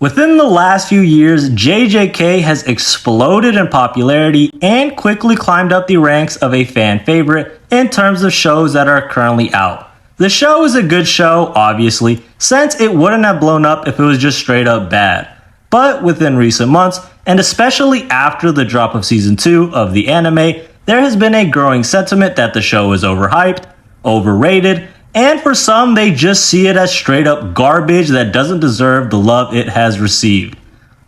Within the last few years, JJK has exploded in popularity and quickly climbed up the ranks of a fan favorite in terms of shows that are currently out. The show is a good show, obviously, since it wouldn't have blown up if it was just straight up bad. But within recent months, and especially after the drop of season 2 of the anime, there has been a growing sentiment that the show is overhyped, overrated, and for some they just see it as straight up garbage that doesn't deserve the love it has received.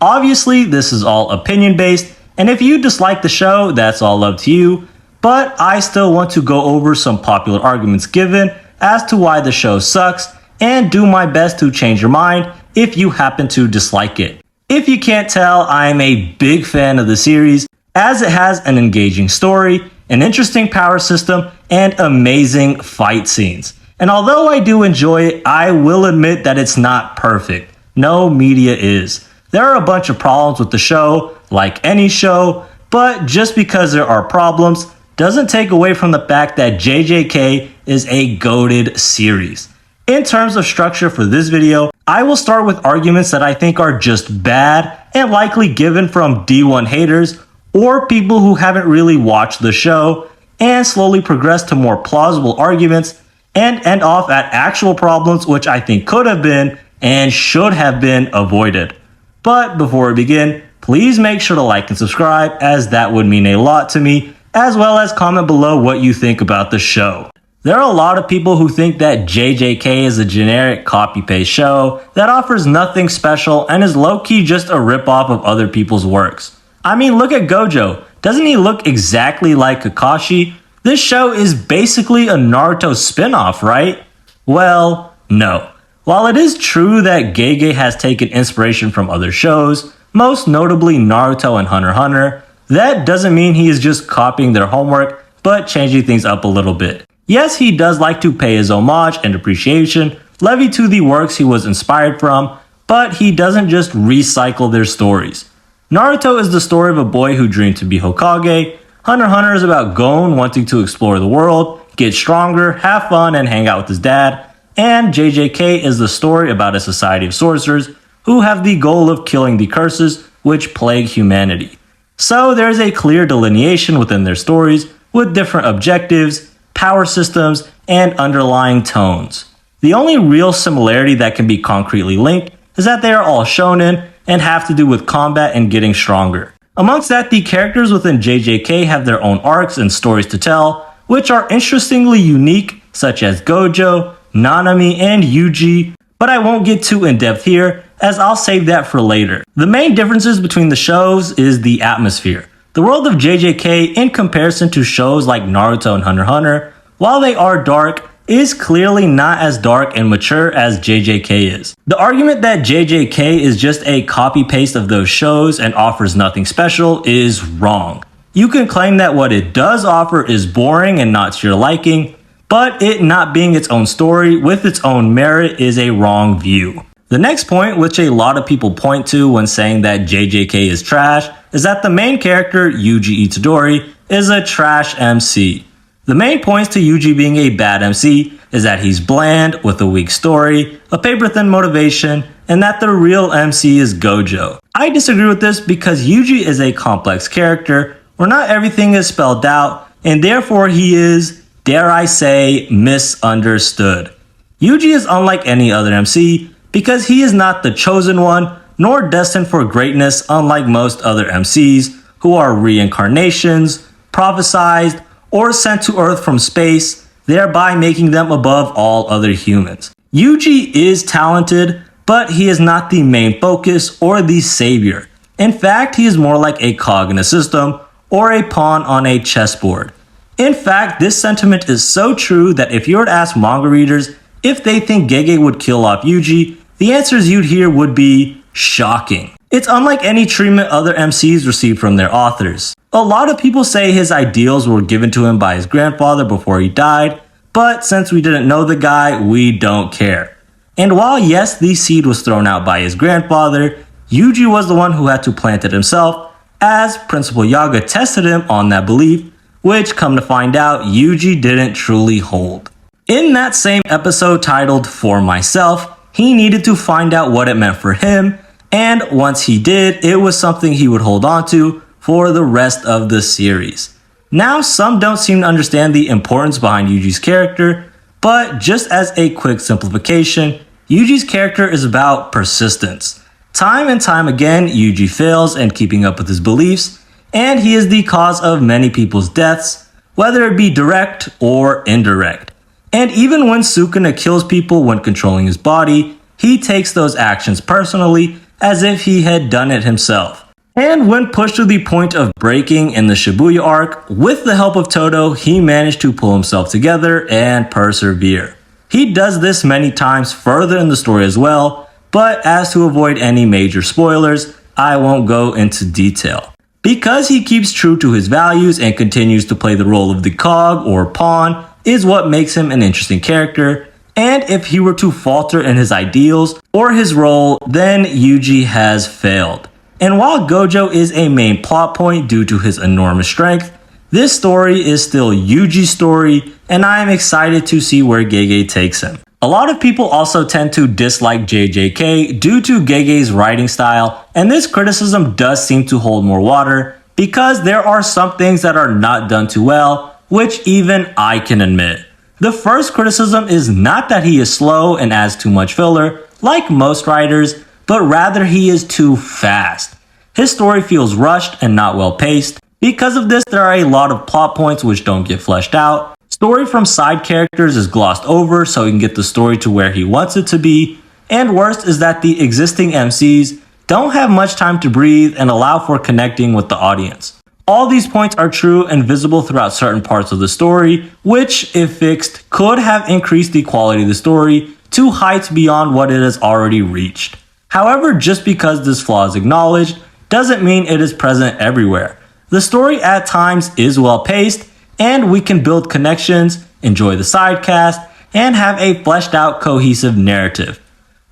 Obviously, this is all opinion based, and if you dislike the show, that's all up to you, but I still want to go over some popular arguments given as to why the show sucks and do my best to change your mind if you happen to dislike it. If you can't tell, I am a big fan of the series as it has an engaging story, an interesting power system, and amazing fight scenes. And although I do enjoy it, I will admit that it's not perfect. No media is. There are a bunch of problems with the show, like any show, but just because there are problems doesn't take away from the fact that JJK is a goated series. In terms of structure for this video, I will start with arguments that I think are just bad and likely given from D1 haters or people who haven't really watched the show, and slowly progress to more plausible arguments and end off at actual problems which I think could have been and should have been avoided. But before we begin, please make sure to like and subscribe as that would mean a lot to me, as well as comment below what you think about the show. There are a lot of people who think that JJK is a generic copy-paste show that offers nothing special and is low-key just a ripoff of other people's works. I mean, look at Gojo. Doesn't he look exactly like Kakashi? This show is basically a Naruto spin-off, right? Well, no. While it is true that Gege has taken inspiration from other shows, most notably Naruto and Hunter x Hunter, that doesn't mean he is just copying their homework, but changing things up a little bit. Yes, he does like to pay his homage and appreciation levied to the works he was inspired from, but he doesn't just recycle their stories. Naruto is the story of a boy who dreamed to be Hokage, Hunter x Hunter is about Gon wanting to explore the world, get stronger, have fun, and hang out with his dad, and JJK is the story about a society of sorcerers who have the goal of killing the curses which plague humanity. So there is a clear delineation within their stories with different objectives, power systems, and underlying tones. The only real similarity that can be concretely linked is that they are all shonen and have to do with combat and getting stronger. Amongst that, the characters within JJK have their own arcs and stories to tell, which are interestingly unique, such as Gojo, Nanami, and Yuji, but I won't get too in-depth here, as I'll save that for later. The main differences between the shows is the atmosphere. The world of JJK, in comparison to shows like Naruto and Hunter x Hunter, while they are dark, is clearly not as dark and mature as JJK is. The argument that JJK is just a copy-paste of those shows and offers nothing special is wrong. You can claim that what it does offer is boring and not to your liking, but it not being its own story with its own merit is a wrong view. The next point, which a lot of people point to when saying that JJK is trash, is that the main character, Yuji Itadori, is a trash MC. The main points to Yuji being a bad MC is that he's bland with a weak story, a paper-thin motivation, and that the real MC is Gojo. I disagree with this because Yuji is a complex character where not everything is spelled out, and therefore he is, dare I say, misunderstood. Yuji is unlike any other MC because he is not the chosen one, nor destined for greatness unlike most other MCs who are reincarnations, prophesized, or sent to Earth from space, thereby making them above all other humans. Yuji is talented, but he is not the main focus or the savior. In fact, he is more like a cog in a system or a pawn on a chessboard. In fact, this sentiment is so true that if you were to ask manga readers if they think Gege would kill off Yuji, the answers you'd hear would be shocking. It's unlike any treatment other MCs receive from their authors. A lot of people say his ideals were given to him by his grandfather before he died, but since we didn't know the guy, we don't care. And while yes, the seed was thrown out by his grandfather, Yuji was the one who had to plant it himself, as Principal Yaga tested him on that belief, which, come to find out, Yuji didn't truly hold. In that same episode titled For Myself, he needed to find out what it meant for him, And once he did, it was something he would hold on to for the rest of the series. Now, some don't seem to understand the importance behind Yuji's character, but just as a quick simplification, Yuji's character is about persistence. Time and time again, Yuji fails in keeping up with his beliefs, and he is the cause of many people's deaths, whether it be direct or indirect. And even when Sukuna kills people when controlling his body, he takes those actions personally as if he had done it himself. And when pushed to the point of breaking in the Shibuya arc, with the help of Todo, he managed to pull himself together and persevere. He does this many times further in the story as well, but as to avoid any major spoilers, I won't go into detail. Because he keeps true to his values and continues to play the role of the cog or pawn is what makes him an interesting character, and if he were to falter in his ideals or his role, then Yuji has failed. And while Gojo is a main plot point due to his enormous strength, this story is still Yuji's story, and I am excited to see where Gege takes him. A lot of people also tend to dislike JJK due to Gege's writing style, and this criticism does seem to hold more water because there are some things that are not done too well, which even I can admit. The first criticism is not that he is slow and adds too much filler, like most writers, but rather he is too fast. His story feels rushed and not well paced. Because of this, there are a lot of plot points which don't get fleshed out. Story from side characters is glossed over so he can get the story to where he wants it to be. And worst is that the existing MCs don't have much time to breathe and allow for connecting with the audience. All these points are true and visible throughout certain parts of the story, which, if fixed, could have increased the quality of the story to heights beyond what it has already reached. However, just because this flaw is acknowledged doesn't mean it is present everywhere. The story at times is well paced, and we can build connections, enjoy the side cast, and have a fleshed out cohesive narrative.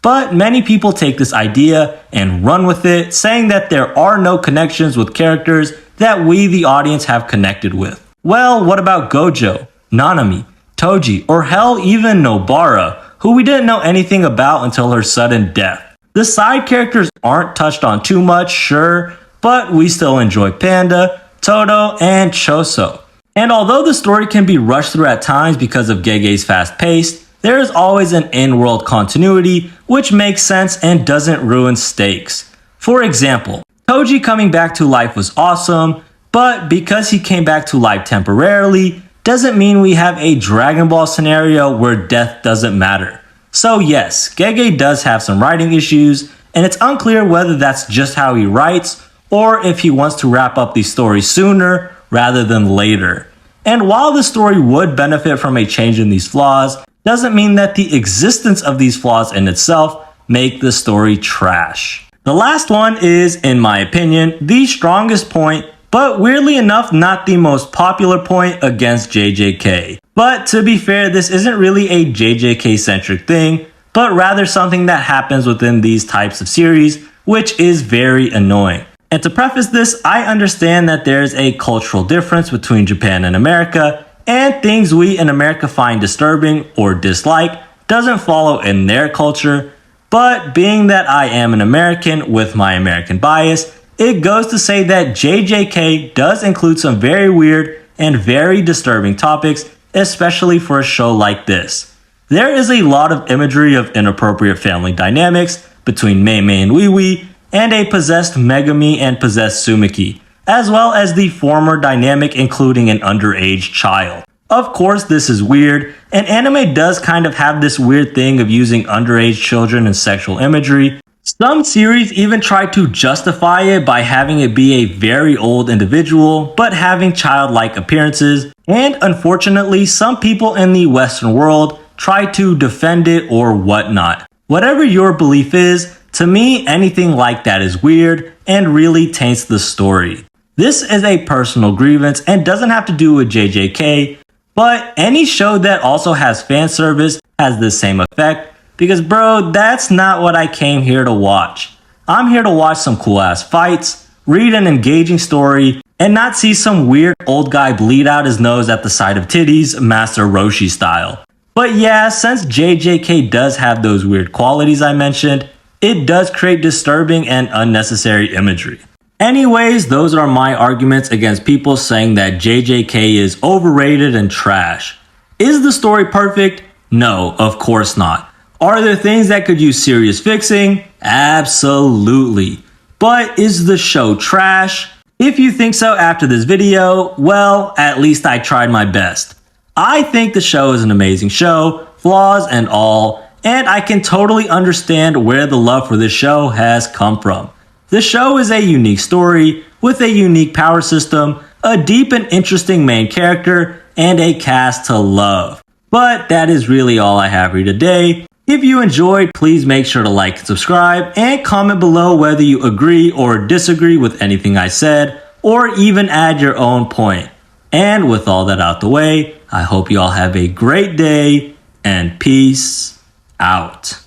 But many people take this idea and run with it, saying that there are no connections with characters that we, the audience, have connected with. Well, what about Gojo, Nanami, Toji, or hell even Nobara, who we didn't know anything about until her sudden death? The side characters aren't touched on too much, sure, but we still enjoy Panda, Todo, and Choso. And although the story can be rushed through at times because of Gege's fast pace, there is always an in-world continuity which makes sense and doesn't ruin stakes. For example, Toji coming back to life was awesome, but because he came back to life temporarily, doesn't mean we have a Dragon Ball scenario where death doesn't matter. So yes, Gege does have some writing issues, and it's unclear whether that's just how he writes or if he wants to wrap up the story sooner rather than later. And while the story would benefit from a change in these flaws, doesn't mean that the existence of these flaws in itself make the story trash. The last one is, in my opinion, the strongest point, but weirdly enough, not the most popular point against JJK. But to be fair, this isn't really a JJK-centric thing, but rather something that happens within these types of series, which is very annoying. And to preface this, I understand that there's a cultural difference between Japan and America, and things we in America find disturbing or dislike doesn't follow in their culture. But being that I am an American with my American bias, it goes to say that JJK does include some very weird and very disturbing topics, especially for a show like this. There is a lot of imagery of inappropriate family dynamics between Mei Mei and Wee Wee, and a possessed Megami and possessed Sumiki, as well as the former dynamic including an underage child. Of course, this is weird, and anime does kind of have this weird thing of using underage children in sexual imagery. Some series even try to justify it by having it be a very old individual, but having childlike appearances, and unfortunately, some people in the Western world try to defend it or whatnot. Whatever your belief is, to me, anything like that is weird and really taints the story. This is a personal grievance and doesn't have to do with JJK, but any show that also has fan service has the same effect, because bro, that's not what I came here to watch. I'm here to watch some cool ass fights, read an engaging story, and not see some weird old guy bleed out his nose at the sight of titties, Master Roshi style. But yeah, since JJK does have those weird qualities I mentioned, it does create disturbing and unnecessary imagery. Anyways, those are my arguments against people saying that JJK is overrated and trash. Is the story perfect? No, of course not. Are there things that could use serious fixing? Absolutely. But is the show trash? If you think so after this video, well, at least I tried my best. I think the show is an amazing show, flaws and all, and I can totally understand where the love for this show has come from. The show is a unique story with a unique power system, a deep and interesting main character, and a cast to love. But that is really all I have for you today. If you enjoyed, please make sure to like and subscribe, and comment below whether you agree or disagree with anything I said, or even add your own point. And with all that out the way, I hope you all have a great day, and peace out.